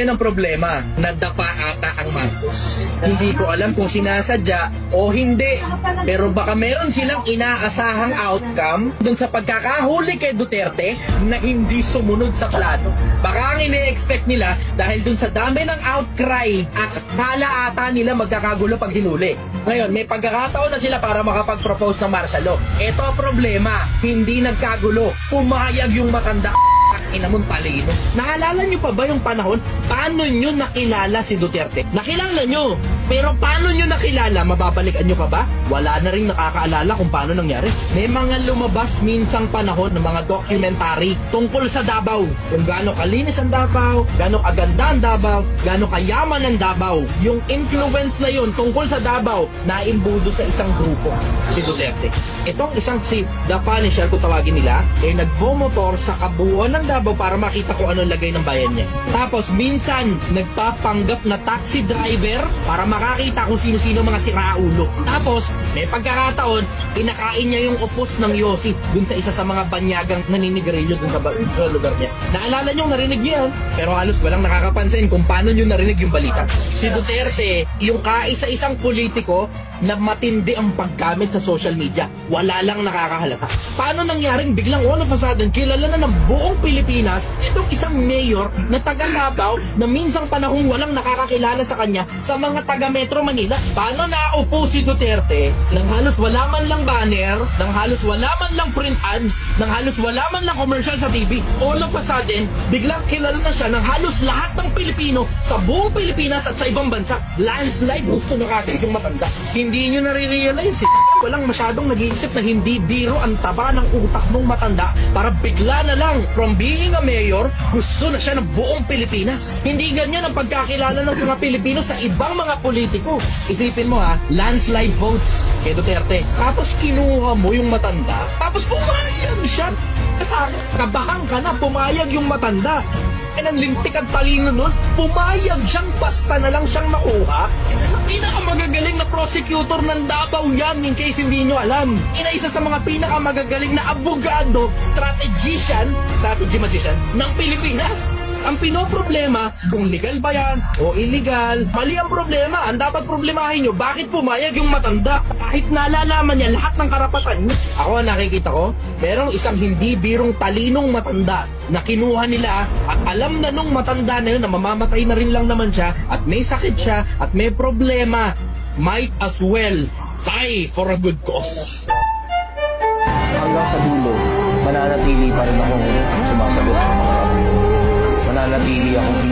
ngayon ang problema, nadapa ata ang Marcos. Hindi ko alam kung sinasadya o hindi, pero baka meron silang inaasahang outcome dun sa pagkakahuli kay Duterte na hindi sumunod sa plano. Baka ang ine-expect nila dahil dun sa dami ng outcry, akala ata nila magkakagulo pag hinuli. Ngayon, may pagkakataon na sila para makapag-propose ng martial law. Ito ang problema, hindi nagkagulo. Pumayag yung matanda. Inamon talino. Naalala nyo pa ba yung panahon? Paano nyo nakilala si Duterte? Nakilala nyo. Pero paano nyo nakilala? Mababalikan nyo pa ba? Wala na rin nakakaalala kung paano nangyari. May mga lumabas minsang panahon ng mga documentary tungkol sa Davao. Kung gaano kalinis ang Davao, gaano kaganda ang Davao, gaano kayaman ang Davao. Yung influence na yun tungkol sa Davao, naimbudo sa isang grupo, si Duterte. Itong isang si The Punisher, kung tawagin nila, nagvomotor sa kabuuan ng Davao para makita kung ano lagay ng bayan niya. Tapos minsan nagpapanggap na taxi driver para makakita kung sino-sino mga siraulo. Tapos may pagkakataon, kinakain niya yung upos ng Yossi dun sa isa sa mga banyagang naninigarilyo dun sa lugar niya. Naalala niyo, narinig niyo yan, pero halos walang nakakapansin kung paano niyo narinig yung balita. Si Duterte, yung kaisa-isang politiko na matindi ang paggamit sa social media. Wala lang nakakahalata. Paano nangyaring biglang all of a sudden kilala na ng buong Pilipinas itong isang mayor na taga Davao na minsang panahong walang nakakakilala sa kanya sa mga taga Metro Manila? Paano naupo si Duterte nang halos wala man lang banner, nang halos wala man lang print ads, nang halos wala man lang commercial sa TV? All of a sudden, biglang kilala na siya ng halos lahat ng Pilipino sa buong Pilipinas at sa ibang bansa. Landslide, gusto na kagad yung matanda. Hindi nyo nare-realize walang masyadong nag-iisip na hindi biro ang taba ng utak ng matanda para bigla na lang from being a mayor, gusto na siya ng buong Pilipinas. Hindi ganyan ang pagkakilala ng mga Pilipino sa ibang mga politiko. Isipin mo landslide votes kay Duterte. Tapos kinuha mo yung matanda, tapos pumayag siya. Kasi kabahan ka na, pumayag yung matanda. Ang lintik at talino nun, pumayag siyang basta na lang siyang nakuha. Pinakamagagaling na prosecutor ng Davao yan, in case hindi nyo alam. Isa sa mga pinakamagagaling na abogado, strategy magician ng Pilipinas. Ang pinoproblema, kung legal ba yan o illegal, mali ang problema. Ang dapat problemahin nyo, bakit pumayag yung matanda? Kahit nalalaman niya lahat ng karapatan niya. Ako, nakikita ko, merong isang hindi birong talinong matanda na kinuha nila at alam na nung matanda na yun na mamamatay na rin lang naman siya at may sakit siya at may problema. Might as well die for a good cause. Hanggang sa dulo, mananatili pa rin akong sumasagot sa mga mananatili akong